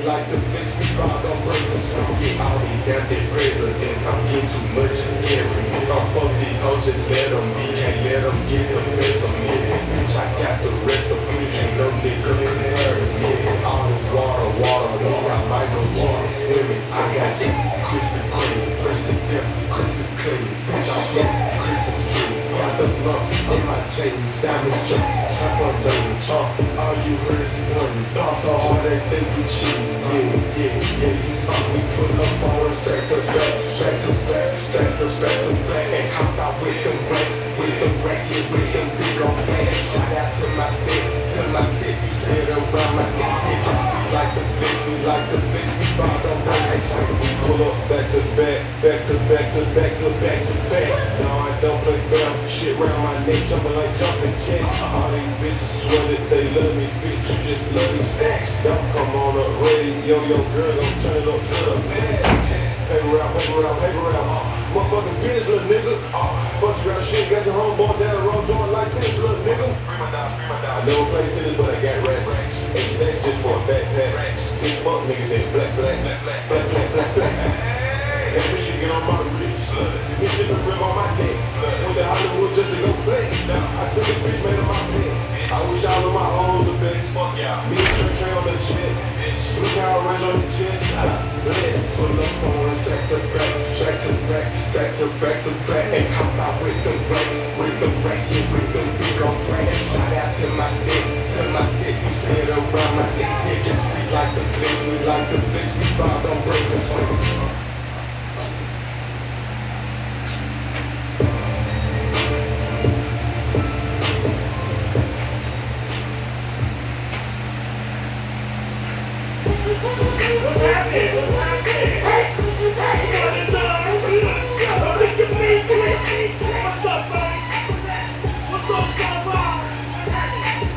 me, like to fix me, God don't break us. Get all these damn dead presidents, I'm getting too much, it's scary. Don't fuck these hoes, just let them be, can't let them get the best of me. Bitch, I got the recipe, ain't no nigga compare to me. All this water, me, I might go water swimming. I got you, Krispy Kreme, fresh to death, Krispy Kreme, fresh off the Christmas tree. Got the lumps in my chains, diamond jump, trap on lane, chomp. All you heard is one, thought so hard they think we cheat. You thought we pull up on us back to back, back to back, back to back to back, and hopped out with them racks, yeah, with them big on plans. Shout out to my fit, you sit around my neck, we like to fix, me, God don't break us. We pull up back to back, back to back to back to back to back. No, I don't play fair, shit round my neck, jumping like jumping jack. All these bitches swear that they love me, bitch, you just love these stacks. Don't come on the radio, your girl gon' turn it up to the max. Paper out, motherfucking business, little nigga. Fuck around shit, got your homeboy down the road doing like this, little nigga. I never played tennis, but I got racks. X just for a backpack. See fuck niggas in black. And we should get on my wrist. We should have rib on my neck. Went to Hollywood just to go flex. I took a bitch made of my pet. I wish all of my hoes the best. Fuck y'all. Me and Trey on the jet. Blue Power Range on the jet. Bless. Pull up on us back to back. Back to back. Back to back to back. And hop out with the racks. Yeah, with the big on brand. Shout out to my fit. You sit around my dick. Yeah, we like to flex. We God don't break us. What's happening? Hey! What's up, buddy? What's up, son?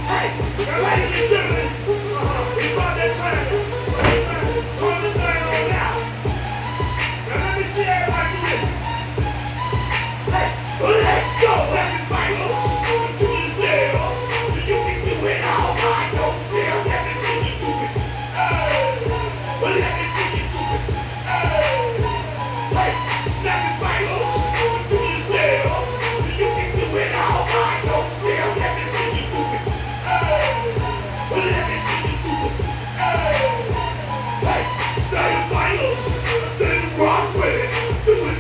Hey! Ladies and gentlemen, we brought that time. Turn the thing on now. Now let me see everybody do this. Hey! Let's go! Everybody, let's do this deal. You can do it all. I don't care. Let me see you do it. Let me see you do it. Hey, snap it, bangles. Do this deal. You can do it all. I don't care. Let me see you do it. Let me see you do it. Hey, snap it, bangles. Then rock with it. Do it.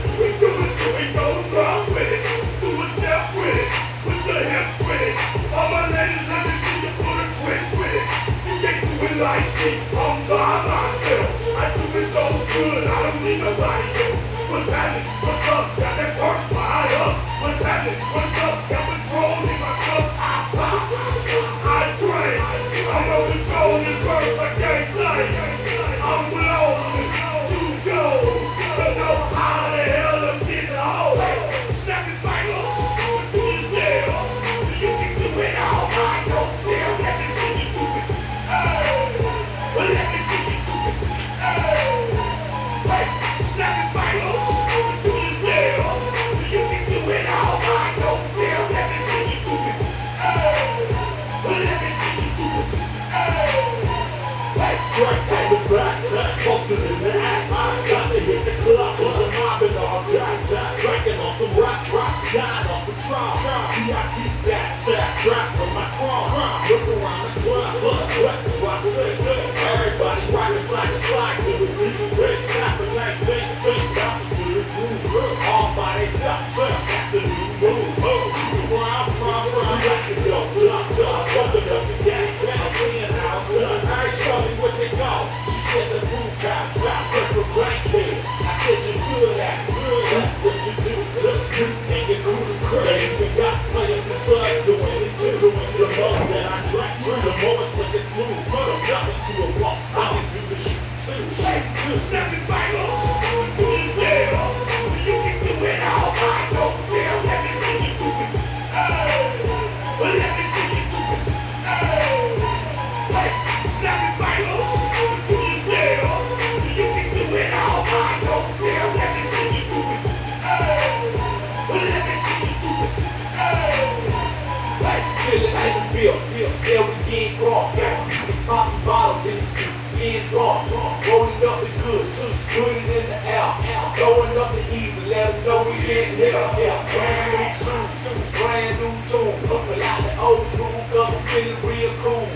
Don't drop with it. Do a step with it. Put your hips with it. All my ladies, let me see you put a twist with it. You can't do it like me. I'm by myself. I do it so good, I don't need nobody else. What's happening? What's up? Got that perk fired up. What's happening? What's up? Got Patrol in my cup. I pop. I drink. I'm on control this bird. I can't play. I'm blowing to go. Don't know how the hell to get the hole. Snap it, bangles. Do this deal. You can do it all. I don't care. Let me see you do it. Let me see you do it. Hey, snap it, bangles. Do this deal. You can do it all. I don't care. Let me see you do it. Let me see you do it. Hey, straight from the back, close to the neck. I got to hit the club with the mob and all jack. Drinking on some rocks, dying off Patrol. VIP stats, strapped from my chrome. Look around the club, what do I say? Everybody rockin' slide to the beat. Red snapping like face, bouncing to the groove. All by themselves, that's the new move. Where I'm from, we like to go, jump, open up the gang, I'm seeing how it's done. I ain't show me what they go. She said the boom got dropped, just for blank kid. I said you good at that's what you do. Just you and your crew to crazy. We got players and thugs doing it too. The more that I drink, the more it's like it's smooth. But it's nothing to a walk. I can do the shit too. Snap it, bangles. Do this deal. You can do it all. I don't care. Let me see you do it. Let me see you do it. Hey, snap it, bangles. Do this deal. You can do it all. I don't care. Let me see you do it. Let me see you do it. Hey, feel it like a bill. Still we get raw. We popping bottles in the street. getting drunk, rolling up the goods, put it in the air, throwing up the easy, let them know we getting here. Yeah, brand new tune, pull out the old school, cause I'm feeling real cool.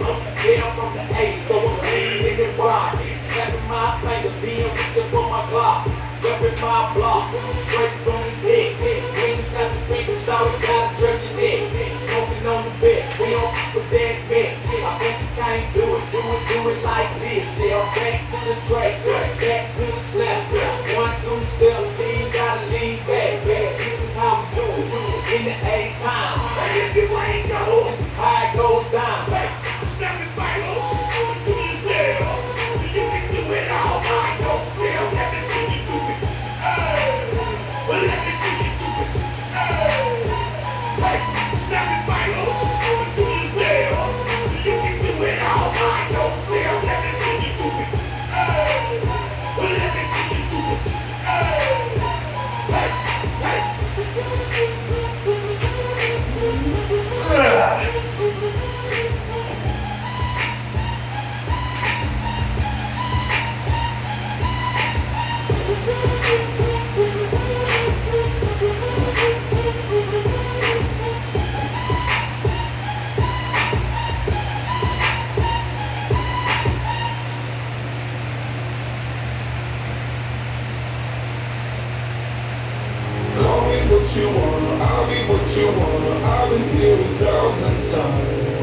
Yeah, I'm from the A, so I'm leaning and rocking, snapping my fingers, being rich up on my Glock, repping my block, straight from the dick, green snap the finger, shout it, gotta jerk your neck, smoking on the bed, we don't with that mess. I bet you can't do it like this. Yeah, back to the track, back to the slap. 1, 2 step, lean, gotta lean back. This is how we do it in the A time. And if it ain't go, this is how it goes down. Snap it back, do this there. You can do it all by yourself. Let me see you do it. Hey, well, let me see you do it. Hey, snap it back, do this there. You can do it all by yourself. Let me see you do it. Hey, well, let me see you do it. Hey, hey, hey. Call me what you wanna, I'll be what you wanna. I've been here 1,000 times.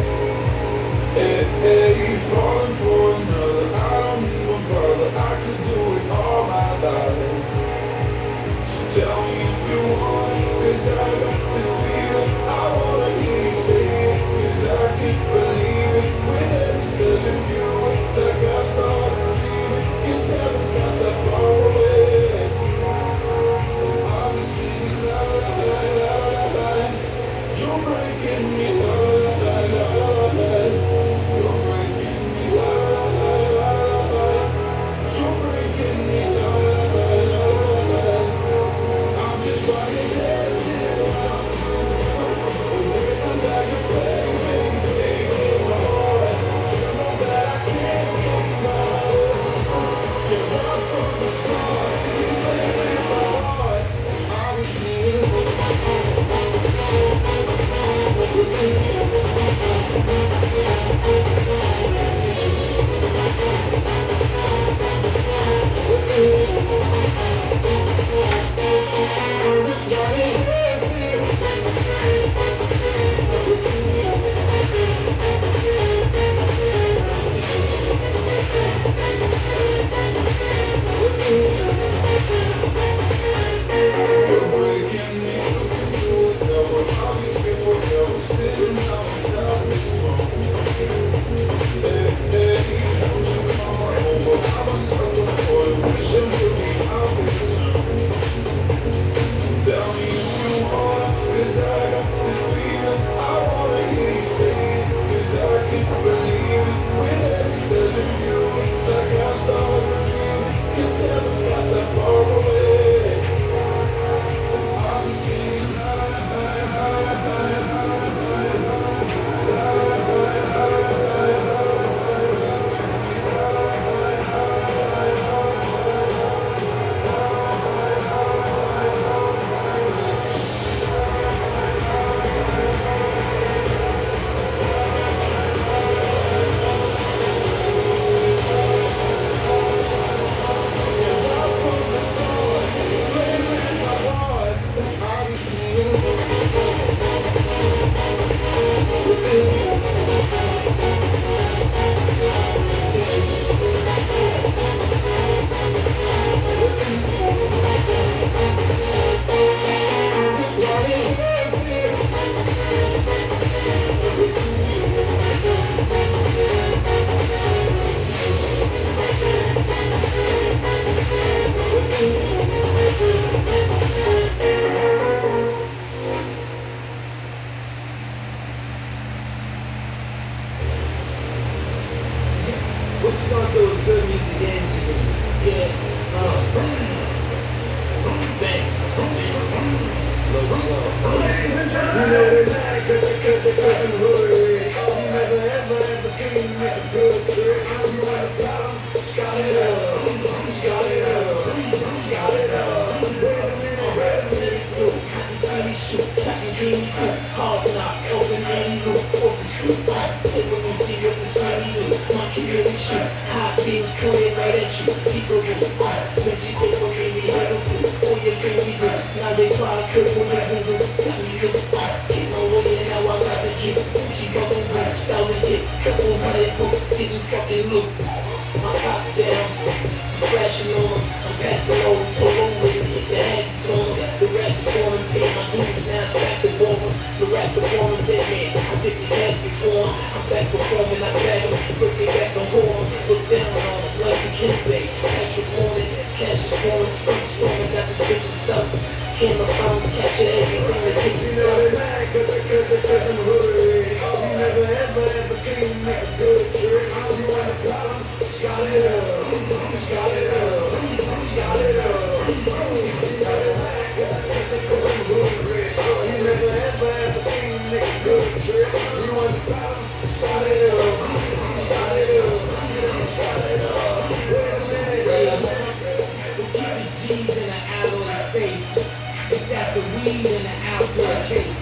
Hey, hey, falling for another, I don't even bother. I could do it all my life. So tell me if you want, 'cause I got this feeling. I wanna hear you say it, 'cause I can't believe it. With every touch of you, it's like I started dreaming. 'Cause heaven's not that far away. You're breaking me, la la la la. You're breaking me, la la la la. You're breaking me, la la la la. I'm just running dancing around you. Waiting like a baby, baby, my heart. You know that I can't get out. You're not from the start, you play with my heart. I was here. What you gonna do is good music engineering. Yeah. Thanks. Ladies and gentlemen, you know they mad cause the hood is. You never ever seen me make a good trick. I'm running about 'em. Hit when you see what the screamy do. My community shoot. Hot beams pointed right at you. Peekaboo. When she did for me, we had a boo. All your family do. Now they try to scribble things and do. Got me loose. Getting away and now I got the juice. She bubbling boots. 1,000 kicks. Couple hundred boots. Getting fucking loop. My top down. I'm flashing on them. I'm passing over. Pull over and hit the hands on them. The rats is on them. Pay my dues. Now it's back to warm. The rats are warm. Dead man. I did the dance before. I'm back performing. I bag them. Put me back on horn. Look down on them. Like the Kimbe. Cash recorded. Cash is pouring. Street storming. Got the bitches up. Camera phones capture everything that pictures up. Cause I'm hood. You never ever seen me make a good trick. You want a problem? Start it up. Start it up. Start it up. You know that cause I'm hood rich. You never ever seen me make a good trick. You want a problem? Start it up. Start it up. Start it up. Wait a minute. We'll keep his G's in the alloy safe. It's got the weed in the outdoor case.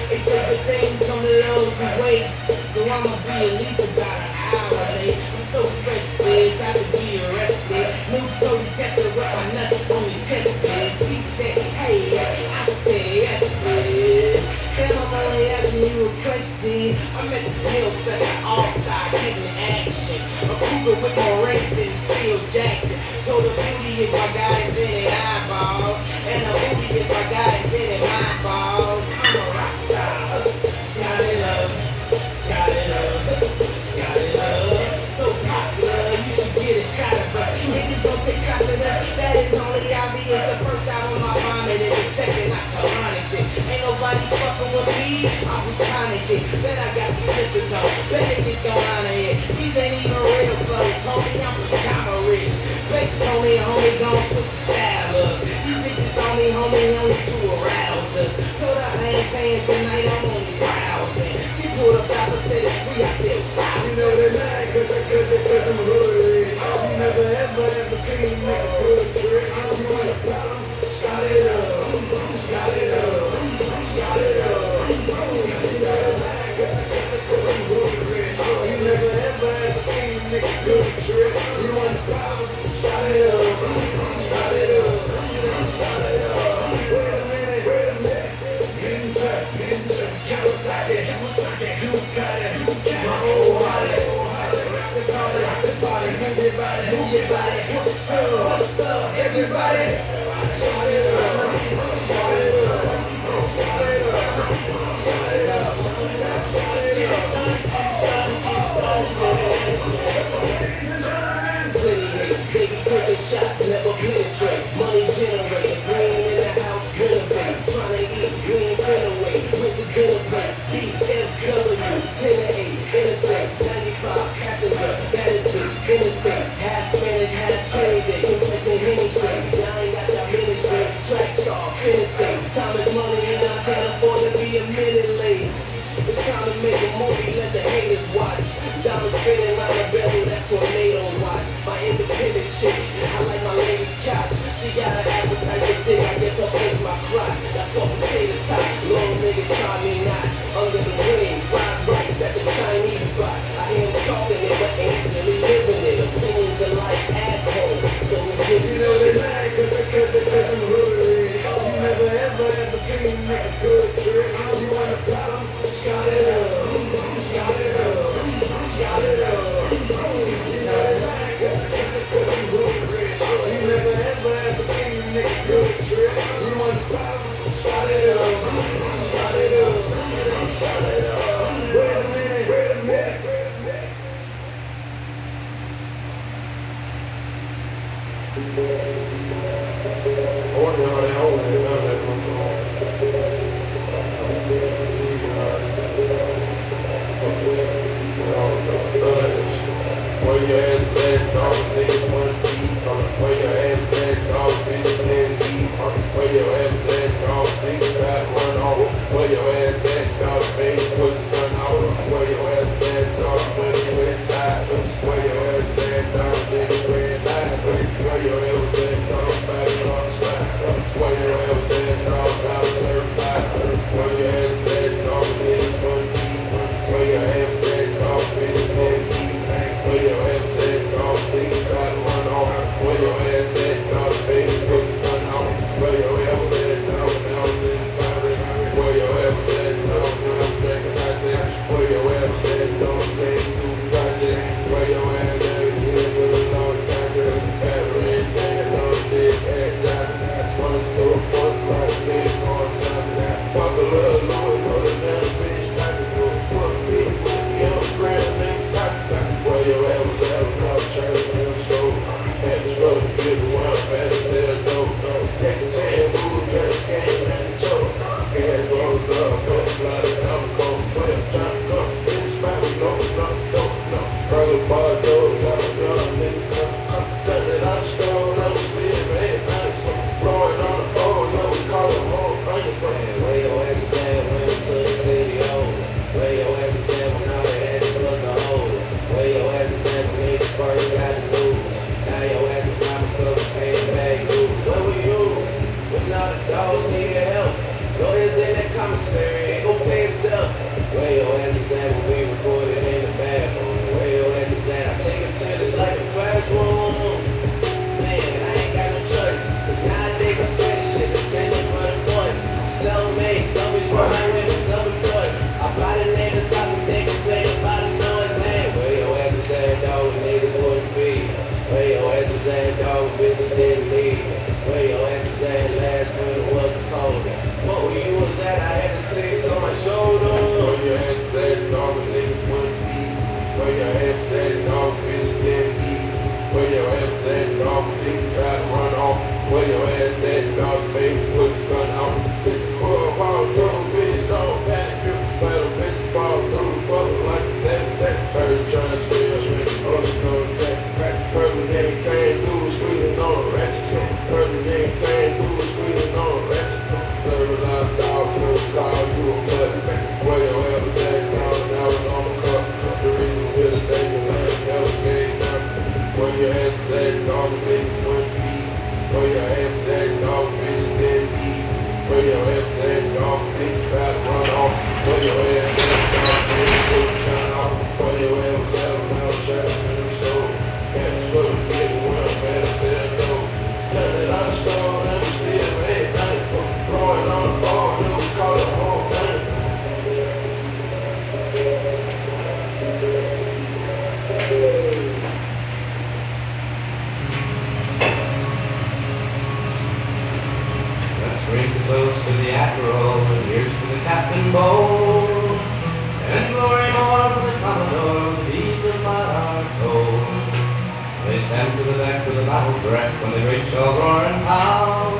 They say the things on the low we wait, so I'ma be at least about an hour late. I'm so fresh, bitch, I should be arrested. New Cody Tester with my nuts on the chest, bitch. She said, hey, I said, yes, bitch. Then I'm only asking you a question. I'm at the field for the all-star getting action. A cougar with more rings than Phil Jackson. Told her beauty is my guy invented eyeballs. And a movie is my guy invented my balls. I'm a rock star. Scotty love. Scotty love. Scotty love. So popular, you should get a shot of us. Niggas gon' take shots at us. That is only obvious. The first album I vomit and the second I colonic shit. Ain't nobody fucking with me. I'm retonic it. Then I got some slippers on. Bet niggas gon' honor it. These ain't even real clothes, homie. I'm Kama rich. Flex told me, homie, gon' switch the style up. These bitches on me, homie, only to arouse us. Told her I ain't paying tonight, I'm only browsing. She pulled up out and said it's free, I said, wow. You know that lie, cause I'm hood rich. You never ever seen me make a good trick. You want a problem? Start it up. Start it up. Start it up. You know that lie, cause I'm hood rich. You never ever seen me make a good trick. You want a problem? Start it up. Start it up. Start it up. Wait a minute. Ninja, Kawasaki, Ducati, my old Harley. Rock the party, move your body. What's up, everybody? Start it up, start it up, start it up, start it up, Plenty hate, baby taking shots, never penetrate. Money generate, green in the house, renovate. Tryna eat, we ain't finna wait. With the dinner plate, BFW, 10 to 8, interstate, 95 passenger, that is bitch, interstate. Half Spanish, half Trinidad, compression Henny straight. Y'all ain't got that ministry, track star, interstate. Time is money and I can't afford to be a minute late. It's time to make a movie, let the haters watch. Diamonds spinning like a bezel, that's tornado watch. My independent chick, I like my latest couch. She got an appetite for dick, I guess I'll place my crotch. That's off the potato top, long niggas try me not. Under the wing, fried rice at the Chinese spot. I hear them talking it, but ain't really living it. Opinions are like assholes, so who gives you a know shit? that lie, cause I'm hood rich. You never ever seen me make a good trick. You want a problem? Start it up, start it up, start it up. You know that lie, cause I'm hood rich. You never ever seen me make a good trick. You want a problem? Start it up, start it up, start it up. Wait a minute. I wonder how they hold it now that where your ass blast dog, niggas wanna be. Where your ass blast dog, bitches can't leave. Where your ass blast dog, niggas try to run off. Where your ass blast dog, baby, push run off. Where your ass blast dog, when it's west side. Where your ass blast dog, niggas red light. Where your ass blast dog, back on slide. Where your ass blast dog, out certified. Where your ass blast dog, niggas wanna be. Where your ever said don't say too project. Where your ass at again with a long contract. Everything on this head down. Running through a force like this on top of that. Fuck a little Lord, know the damn bitch like to do. Put me with the young friend named Tata. Where your ass was at when I was trying to feel slow. Had to struggle to get the one, better say no. Take a chance, move, get a game, and choke. Hands rolled up, but blood is I'm cold. Flip, trying to come, bitch, man, no. Brother, bar, door, got a gun, nigga, come. Done it, I stole, I was living, man, nice. Blowing on the phone, yo, we call it home, bring it. Where your ass is at when to the city over? Where your ass is at when all that ass was a holder? Where your ass is at when niggas first got the news? Now your ass is mama cook paying back news. Where were you when all the dogs needed help? Lawyers in that commissary ain't gon' pay itself. Where your ass is at when we recorded in the bathroom? Where your ass is at? I take attendance like a classroom. Man, I ain't got no choice. Cause nowadays I swear this shit depending for the money. Self-made, some is behind women, some is blood. I buy the name of sauce and they complain about the noise, man. Where your ass is at, dog, when niggas wouldn't feed? Where your ass is at, dog, when bitches didn't leave? Where your ass is at last when it was the coldest? What where you was at, I had to six on my shoulder. Where your ass is at, dog, when niggas wouldn't feed? Where your ass is at, dog, bitch didn't eat? Where your ass is at, dog, niggas try to run off? Where your ass is at, dog, baby, put the gun out? 6 4 ball through, bitch, don't panic, you let a bitch fall through, fuck like a 7 bird trying to swim, on that crack. Purple nigga came through, squeezing on a ratchet, purple nigga came through, squeezing on a ratchet. Blurry line, dog, blue car, you a blood. Where your ass is at, dog, now it's on the cup. The reason for the day, the man never gave down. Where your ass is at, dog, the niggas wouldn't feed. Where your ass is at, dog, bitch didn't eat. Where your ass is at, dog, bitch try to run off. Where your ass is at, dog, bitch put the gun off. Where your ass is at, when I was trying to finish show. Had to struggle to get the one, better say no. Done it, I stole, and we still made money. Blowing on the ball, and we call it home thing. Let's drink a toast to the Admiral, and here's to the Captain Bold, and glory more for the Commodore, the deeds of mine are told. They stand to the deck with a battle breath when they reach all roar and pound,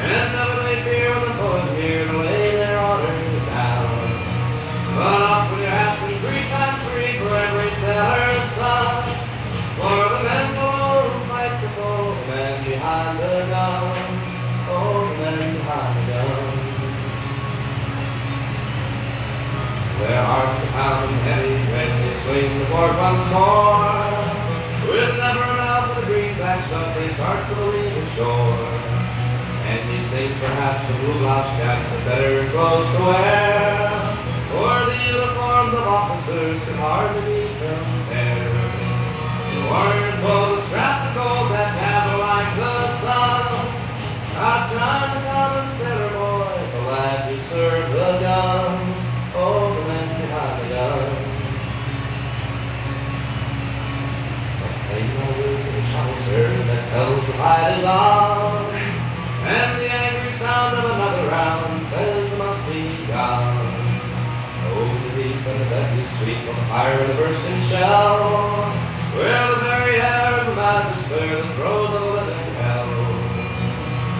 and never they fear when the foe is near to lay their orders down. But off with your hats and 3 times 3 for every sailor's son, for the men below who fight the foe, the men behind the guns. Oh, the men behind the gun. Their hearts are pounding heavy when they swing the board once more. With never an out for the greenbacks up, they start to leave the shore. And you'd think perhaps the blue blouse chaps had better clothes to wear, for the uniforms of officers can hardly be compared. The warriors blow the straps of gold that dazzle like the sun. Outshine the common sailor boys, the lads who serve the guns, oh, the men behind the guns. But say no word to the shouter that tells the fight is on, and the angry sound of another round says it must be gone. Oh, the deep and the deadly sweep of the fire and the bursting shell, where the very air is a mad despair that throws a living hell.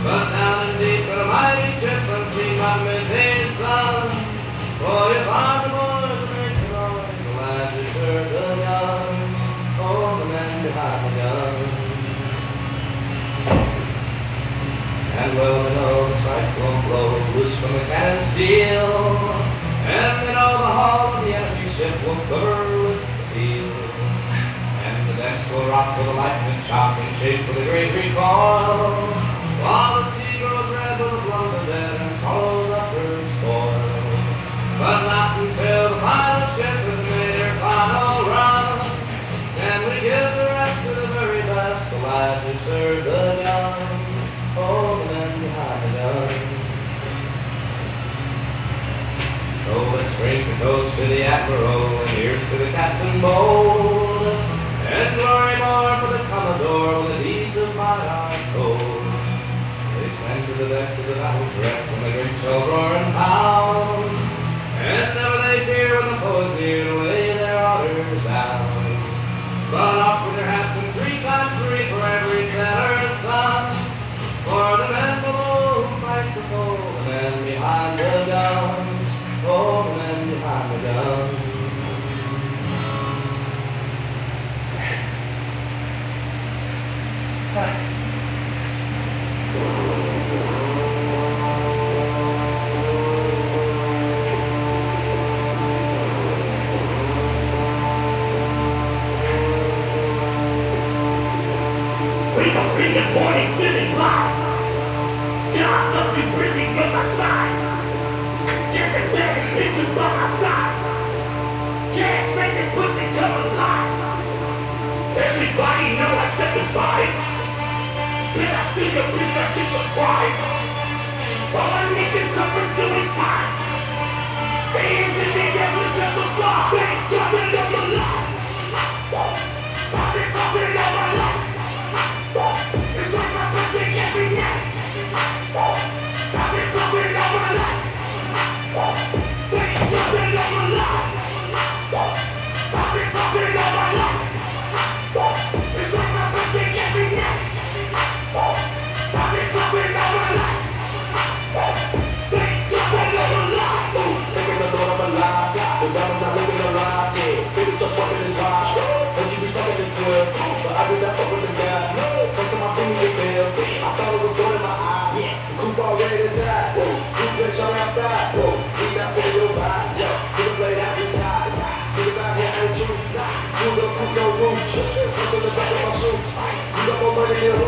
But down in deep in a mighty ship unseen by midday sun, for you find the boys who make the noise, the lads who serve the guns, oh, the men behind the guns. And well they know the cyclone blows loose from the cannon steel, and they know the hull of the enemy ship will quiver with the field, and the decks will rock with a lightning shock and shake with a great recoil, while the sea grows red with the blood of the dead and swallows up her spoil. But not until the final ship has made her final run can we give the rest of the very best, the lads who serve the guns, oh, the men behind the guns. So let's drink a toast to the Admiral, of roaring pound. And never they fear when the foes near to lay their orders down. Run up with your hats and 3 times 3 for every setter's son. For the men below who fight the foe, the men behind the guns. Oh, the men behind the guns. Wake up in the morning feeling live. God must be really on my side. Get the baddest bitches by my side. Can't make the pussy come alive. Everybody know I set the vibe. But I still a bitch like it's a pride. All my niggas come from doing time. They ain't in the air with just a fly. Thank God that I'm alive. I've been fucking all my life. It's like my birthday every night. I've been fucking all my life. Thank God that I'm alive. I've been fucking all my life. It's like my birthday every night. I've been fucking all my life. Thank God that I'm alive. Thinking the Lord I'm alive. The devil's not looking alive. Yeah, baby, just walking his vibe. And you be talking to 12, but I do not fuck with the guy. First time I seen you fail, I thought it was going in my eye. Yes, the coupe already inside. Coupe bitch on outside. We not for your vibe. Yo, we can play that we tied. Niggas out here ain't true. You don't put no room. Switch on the back of my shoes. You got more money than who?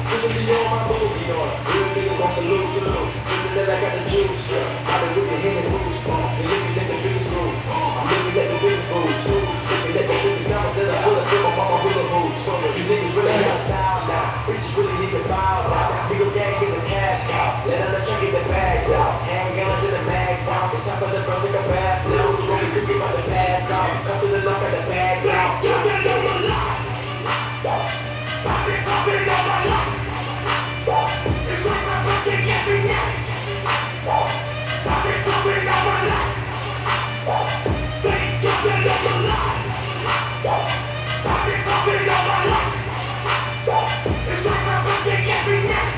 Push me on my move. You know, real niggas gon' salute. Niggas that I got the juice. I've been with the hidden moves. And let me let the beats move. Let me let the beats move. Let me let the beats down. Then I pull up to my mama with a move. You niggas really got style now. Bitches really need to bow now. We go gang get some cash out. Let another truck get the bags out. Handguns in the bags out. It's time for the bro take a bath now. It's really cookie about to pass out. Come to the lock at the bags out. Thank God that I'm alive. I've been fucking all my life. It's like my birthday every night. I've been fucking all my life. Thank God that I'm alive. I've been fucking all my life. It's like my birthday every night.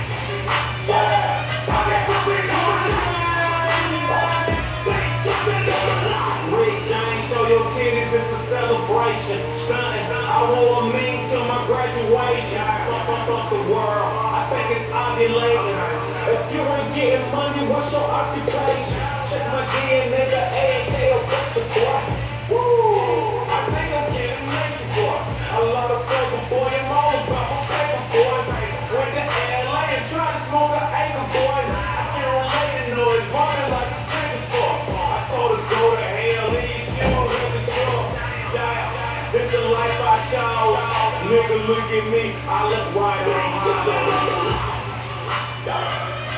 I've been fucking all my life. Thank God that I'm alive. Rick James, show your titties, it's a celebration. Stunning, I wore a mink to my graduation. Fuck the world, I think it's ovulating. If you ain't getting money, what's your occupation? Check my DNA, the A&K, a bunch of boy. Woo, I think I'm getting major boy. A lot of flavor boy, I'm all about my paper boy. Went to LA and tried to smoke an acre boy. I can't relate to noise, running like a dinosaur. I told us go to hell, leave you in the door. Yeah, this the life I chose. Nigga, look at me, I look right on my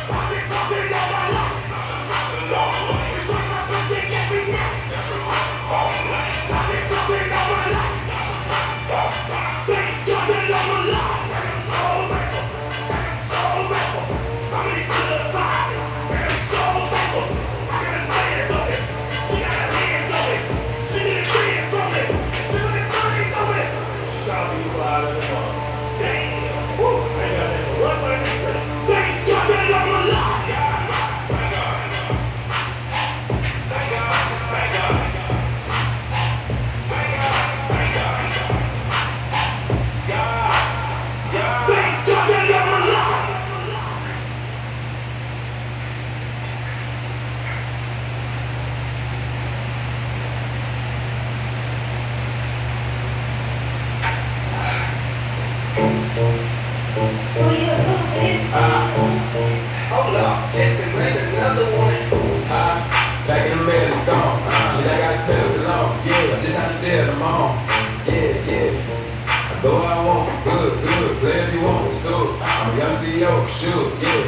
I've been fucking all my life. It's like my birthday every night. I've been fucking all my life. Thank God that I'm alive. I'm so grateful. I'm so grateful. I'm in a good vibe. I'm so grateful. I got a dance on it. She got her hands on it. She got a dance on it. She got a dance on it. Shout people out of the world. Damn. Woo. I got that run by this thing. Thank God that I'm alive. Thank God. Thank God. Thank God. Thank God. Thank God. God. Thank God that I'm alive. Hold up, just made another one. Back in the middle, it's gone. Shit, I gotta spend it alone. Yeah, just how to deal, I'm on. Yeah. I go where I want, good. Play if you want, it's good. I'm a young CEO, sure, yeah.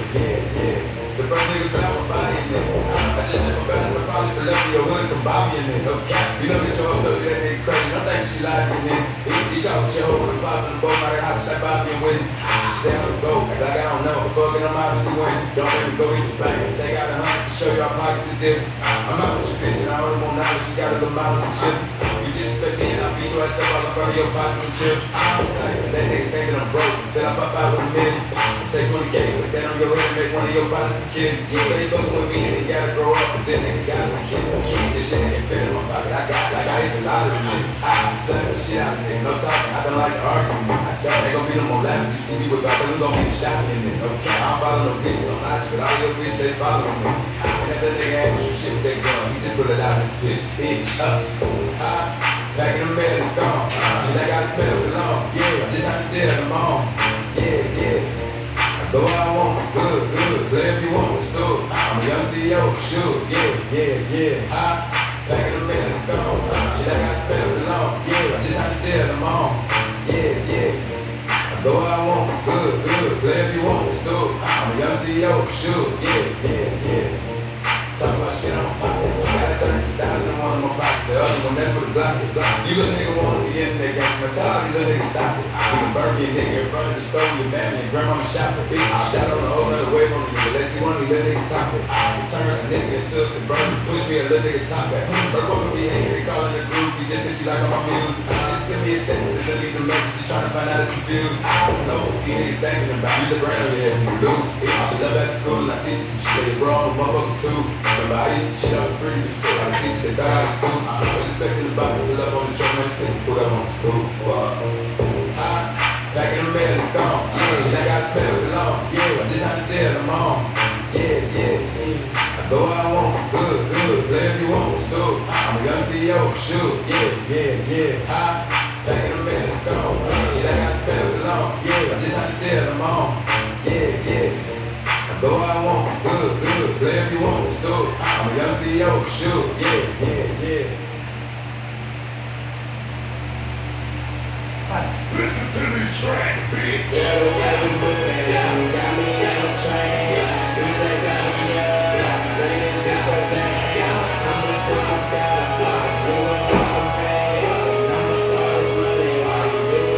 The first nigga clap my body in it. I just check my balance, I probably for left in your hood, come buy me in it. Okay, you know, get your up, so that nigga crazy. Don't think she lied in it. He got with your hoe, the pop in the boat, my house, about being with it. She say I'm a goat, like I don't know. Fucking, I'm obviously winning. Don't let me go eat the bank. Take out 100 to show you our pockets are different. I'm out with your bitch and I only want knowledge. She got a little miles and chip. You disrespect me and I beat you, I step all in front of your pockets and chips. I'm tight, that nigga think that I'm broke. Till I pop out with a million. Take 20K, put that on your head and make one of your bodies a kid. You say you fucking with me, then you gotta grow up. But then niggas gotta be kidding. This shit ain't fit in my pocket. I got like I even lied to me. I slap the shit out of nigga. No talking, I don't like to argue with me. Ain't gon' be no more laughing. You see me with cause we gon' be shopping in it. Okay, I don't follow no bitches on IG, but all your bitches they following me. And if that nigga had some shit with that gun, he just put it out in his bitch. Back in the mail, it's gone. Shit, I gotta smell it alone. Yeah, just how you did at the mall. Yeah. Go where I want, good, play if you want, it's good. I'm a young CEO, sure, yeah. Back in the mail, it's gone. Shit, I gotta spell it alone. Yeah, just how you did at the mall. Yeah. Go where I want, good, play if you want, it's good. I'm a young CEO, sure, yeah. Talk about shit on my pocket. I got 32,000 in one of my pockets. The other one, that's for the block. You little nigga wanna be in that gangsta mentality, little nigga stop it. You can burn your nigga in front of the store, your mammy and grandmama shopping. I shot on the whole other way from you, unless you want me, little nigga top it. I turn a nigga into a converter, push me a little nigga top back. Her woman be hating, they calling the groupie just cause she like all my music. She just send me a text and then leave the message, she tryna find out it's confused. I don't know, these niggas thinking about you, the brand of your head, you lose. She love back to school and I teach you some shit, bro, I'm a motherfucker too. Remember, I used to cheat on the previous school. I teach the guy at school. I was expecting the box to pull up on the train and stick pull up on the school. Back in the mail, it's gone. Shit, I gotta spell it alone. Yeah, just how you did at the mall. Yeah. I go where I want, good, play if you want, it's good. I'm a young CEO, sure, yeah. Back in the mail, it's gone. Shit, I gotta spell it alone. Yeah, just how you did at the mall. Yeah. Go where I want, good, play if you want, it's good. I'm a young CEO, sure, yeah. Listen to the track, bitch. Got me on the train. DJ got me up. Ladies, get so down. I'm a superstar. You ain't got to pay. I'm a boss, money. You ain't got to pay.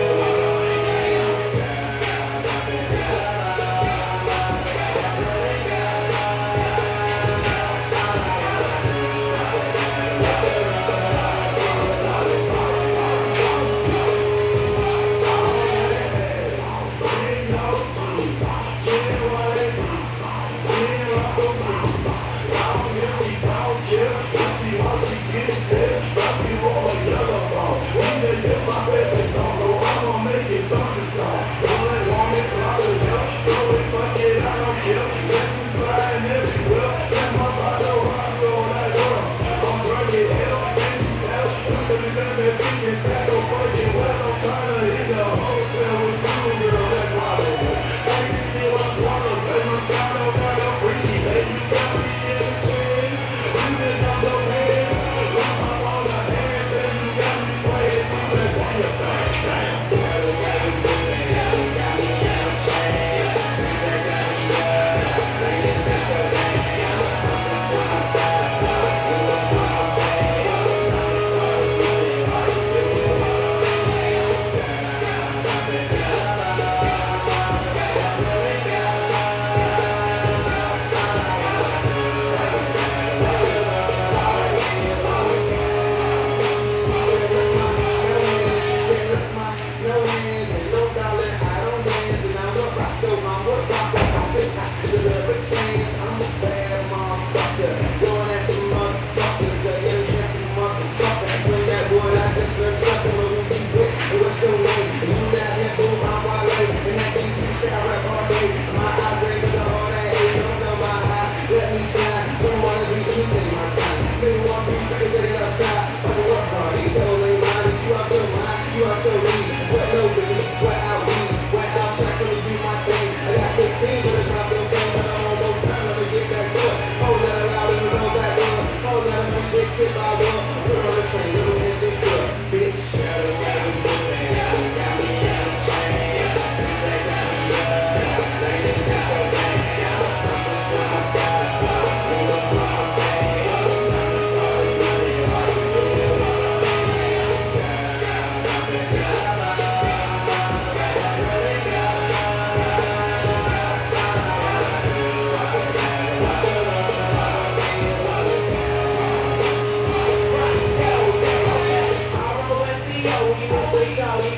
So we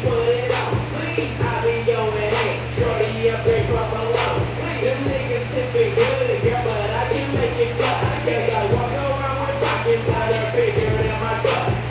put it on. I be going in. Shorty up there from below. Them niggas tipping good, girl, but I can make it fly. Guess I walk around with pockets that are bigger than my butts.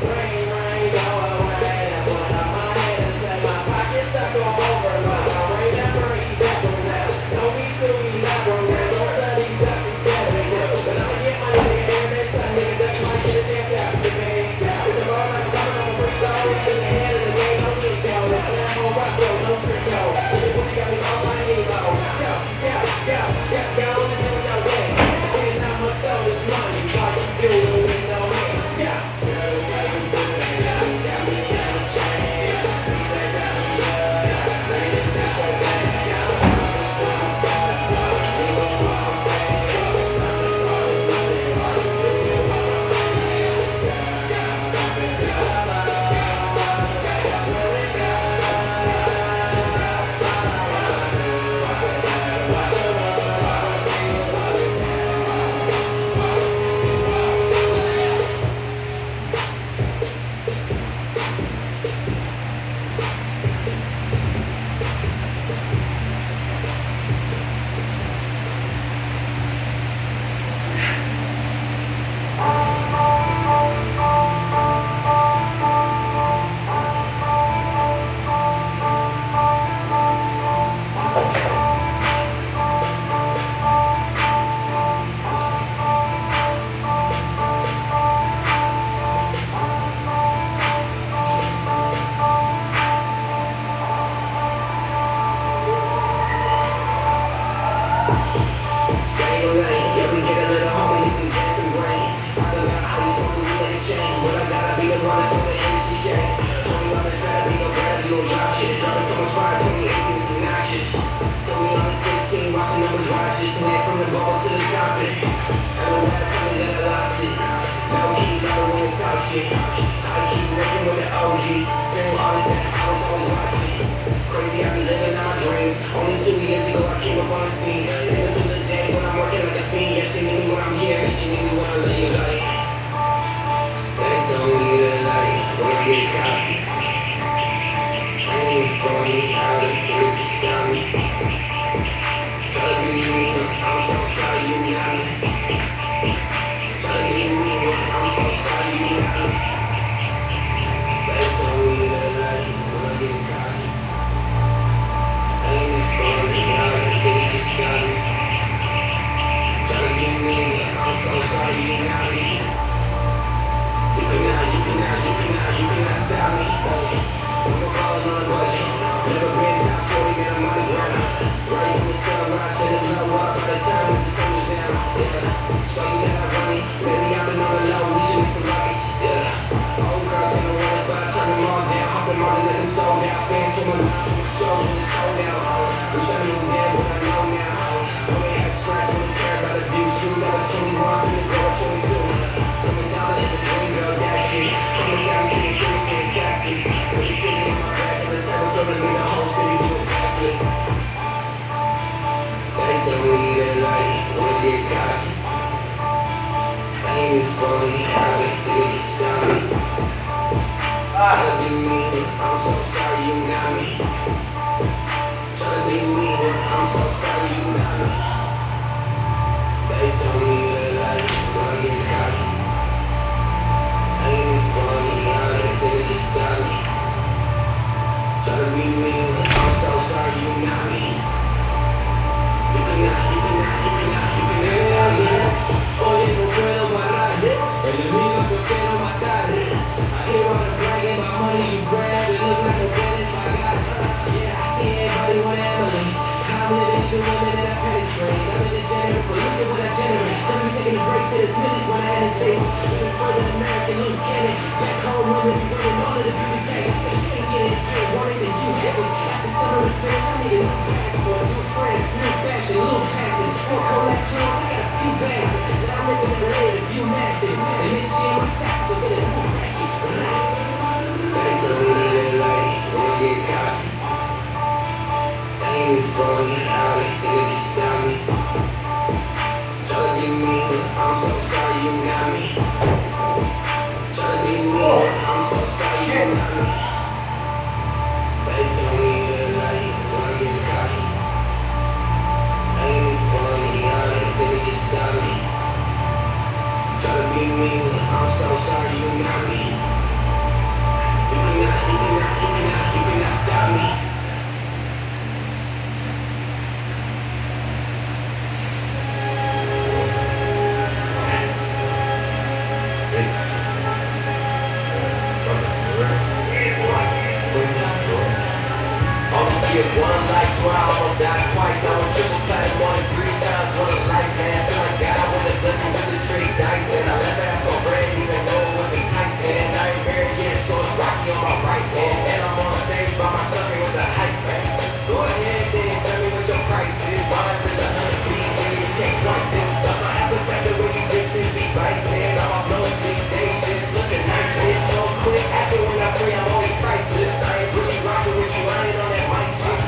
Rain, rain, go away. That's what I'm my head and say my pockets stuck on overload. I remember evaporate. No need to elaborate. Don't study stuff exaggerate. But I'ma get my nigga here next time, nigga. That's my get a chance after me. It's a ball like I'm coming up a free throw. It's in the head of the game, no shit go. It's Lambo Roscoe, no street code. Nigga, when you got me off my emo. Go on and do your way. And I'ma throw this money while you do it with no hands. Girl, the way you do it, got me on a chance. DJ tell me, ladies, it's so bad. It's on the sky. You know I'm bad. I'm all this money while you do it with no hands. I've been telling my crazy, I be living our dreams. Only 2 years ago I came up on the scene. Sailing through the day when I'm working like a fiend. Yeah, she need me when I'm here, she need me when I leave. Like, they told me that like, when I get cocky, I ain't funny, how the freak stop me. Try to be me, I'm so sorry you got me. Try to be me, I'm so sorry you got me. They told me that like, when I get cocky, ain't it funny how the freak stop me. Try to be me, I'm so sorry you got me. You cannot stop me. I'm a baller on a budget. Never been top 40, man, I'm on the ground. Right from the sunrise, finna blow up by the time that the sun is down. Yeah, show you that I run it. Lately I've been on the low, we should make some rockets. Yeah, old girls wanna run us, but I turn them all down. Hop them all and let them sold out. Fans from my life, from my shows when it's cold out. Wish I knew then, but I know now. Only had stress, only care about the views. Screwed out at 21, finna go at 22. Coming down in the dream, girl, that shit. From the South City, feeling fantastic. When you sitting in my back, till the time I'm filling me, the whole city do a backflip. They told me that like, when I get cocky, ain't it funny how they think they can stop me. Try to be me, I'm so sorry you got me. Try to be me, I'm so sorry you got me. They told me that like, when I get cocky, ain't it funny how they think they can stop me. Try to be me, I'm so sorry you got me. You cannot stop me. Oye, no puedo parar. El enemigo yo quiero matar. I hear all the bragging about money you grab. It look like a business my God. Yeah, I see everybody want Emily. I'm living through women that I penetrate. I'm in the general, but look at what I generate. Let me taking a break to this minutes when I had a chase. It was further than American loose cannon. Back home, women be running all of the beauty days. Can't get it, get wanted than you have it. After summer is finished, I need a new passport, new friends, new fashion, little passes. 4 collect clothes, I got a few bags. Now I'm living in LA, a few massive. And this year my taxes will get a new bracket. They told me that like, when I get cocky, ain't it funny how they think they can stop me. Try to be me, I'm so sorry you got me. Try to be me, I'm so sorry you got me. not me. You cannot stop me. Only get one life, so I almost died twice. I was triple platinum more than 3 times. What a life, man. Feel like God would have blessed me with the trade dice. And I left ass on bread, even though it wasn't tight. And I ain't married yet, so it's rocky on my right hand. And I'm on stage by myself here with the hype, man. Go ahead, then tell me what your price is. Mine is 100 B's, and you can't twice this. That's my appetite, the way you bitches be biting. I'm on those big days, just looking nice. Shit, no quick, after when I'm free, I'm always priceless. I ain't really rocking with you, I ain't on that mic shit.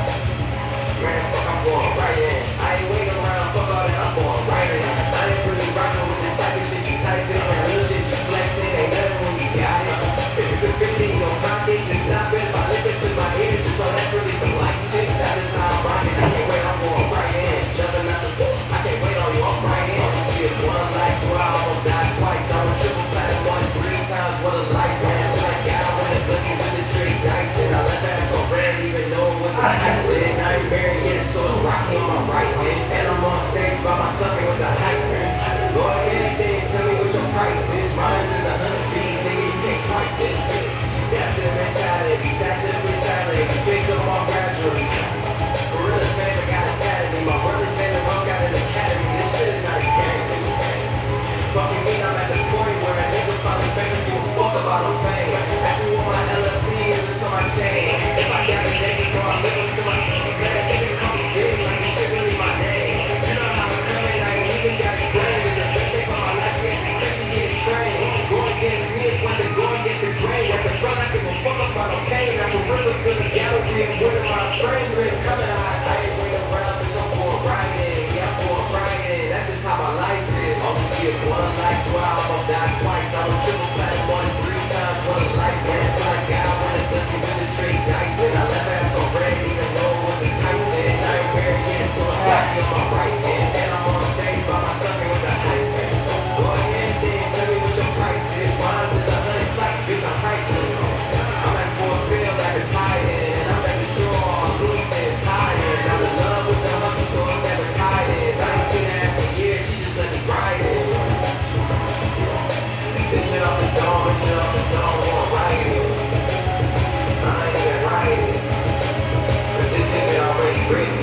Man, fuck, I'm going right in. I ain't waiting around, fuck all that, I'm going right in. I ain't really rocking with this type of shit you type in. That real shit you flexing, ain't nothing when you got it. If you could fit in your pockets, it's not bad if I listen to my ears. So that's really some light shit. That is how I'm rocking. I can't wait, I'm going right in. Jumping out the door, I can't wait on you, I'm right in. Get one life, so I almost died twice. I was triple platinum more than 3 times. What a life, man. Feel like God would have blessed me with the trade dice. And I left ass on bread, even though it wasn't tight. And I ain't married yet, so it's rocky on my right hand. And I'm on stage by myself here with the hype, man. Go ahead, then tell me what your price is. Mine is 100 B's, nigga, you can't fight this. That's the mentality, that's the mentality. Pick them all gradually. Gorilla fans, I got a academy. My brother's in the rock, got an academy. This shit is not a game. Fucking me, I'm at the point where a nigga finally famous, give a fuck about no fame. Ask me what my LLC is, it's on my chain. If I got a nigga, so I'm living to my man. Niggas call me big, like this shit really my name. You know how I'm coming, I ain't even got to explain. It's the best thing for my life, yeah, Christian getting trained. Going against me is when they go against the grain. At the front, I give a fuck about no pain. I'm a river to the gallery and winning my train. Really coming high, I ain't waiting around, bitch, I'm going right in. Yeah, I'm going right in. That's just how my life is. Only get one life, so I almost died twice. I was triple platinum more than 3 times. What a life, man. Feel like God would have blessed me with the trade dice. And I left ass on bread, even though it wasn't tight. And I ain't married yet, so it's rocky on my right hand. And I'm on stage by myself here with the hype, man. Go ahead, then tell me what your price is. Mine is 100 flight, bitch, I'm priceless. I'm at Fort Field like a titan. And I'm making sure all Louis is tired. I'm in love with the hustle, so it's never tired. I ain't seen her ass in years, she just let me ride it. This shit off the dome, this shit off the dome, won't ride it. I ain't even ride it. But this nigga already written.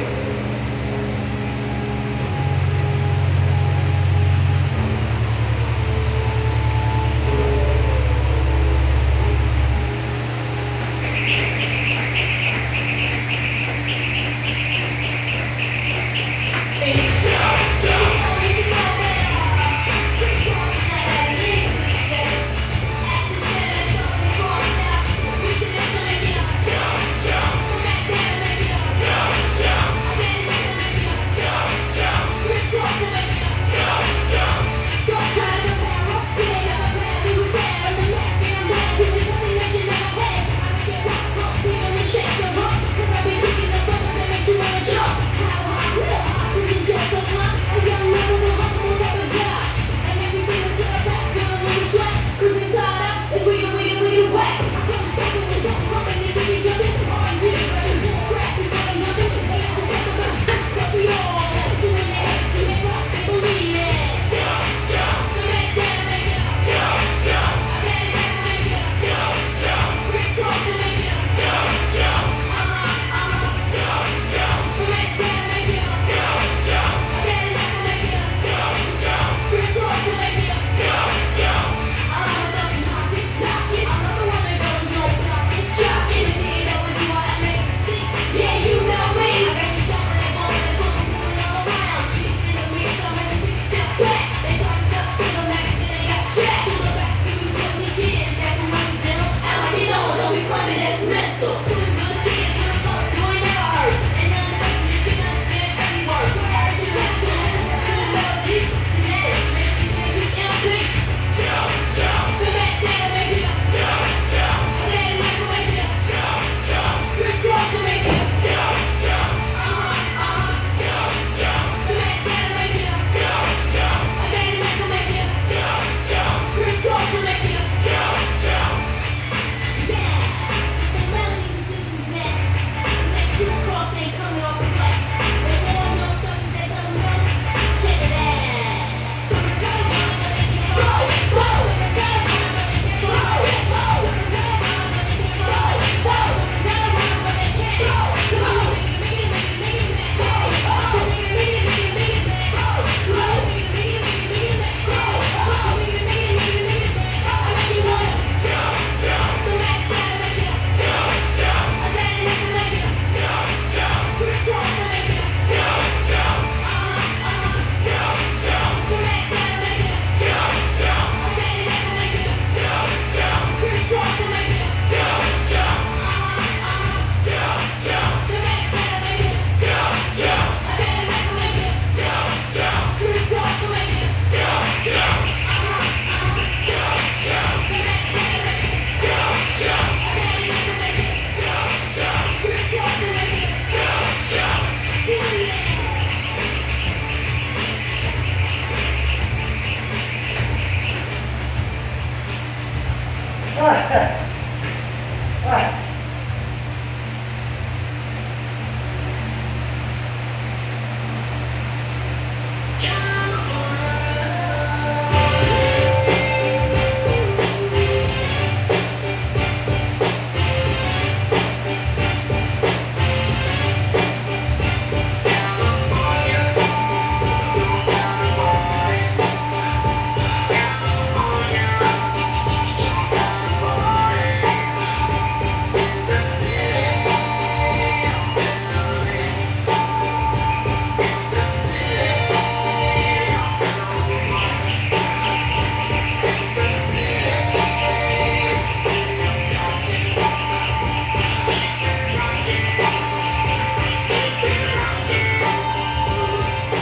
Drop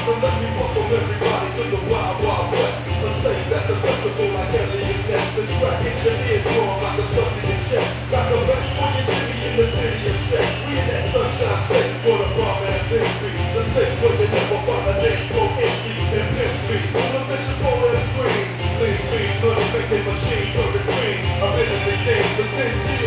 But let me welcome everybody to the Wild Wild West. A state that's untouchable like Elliot Ness. The track is your eardrum like a stuff in your chest. Like a West Swinging Jimmy in the city of sex. We in that sunshine state for the bomb ass envy. The state where you never find a dance floor empty and pimp speed. On the mission for them greens. Lean beans, money making machines, serving queens. I've been in the game for 10 years.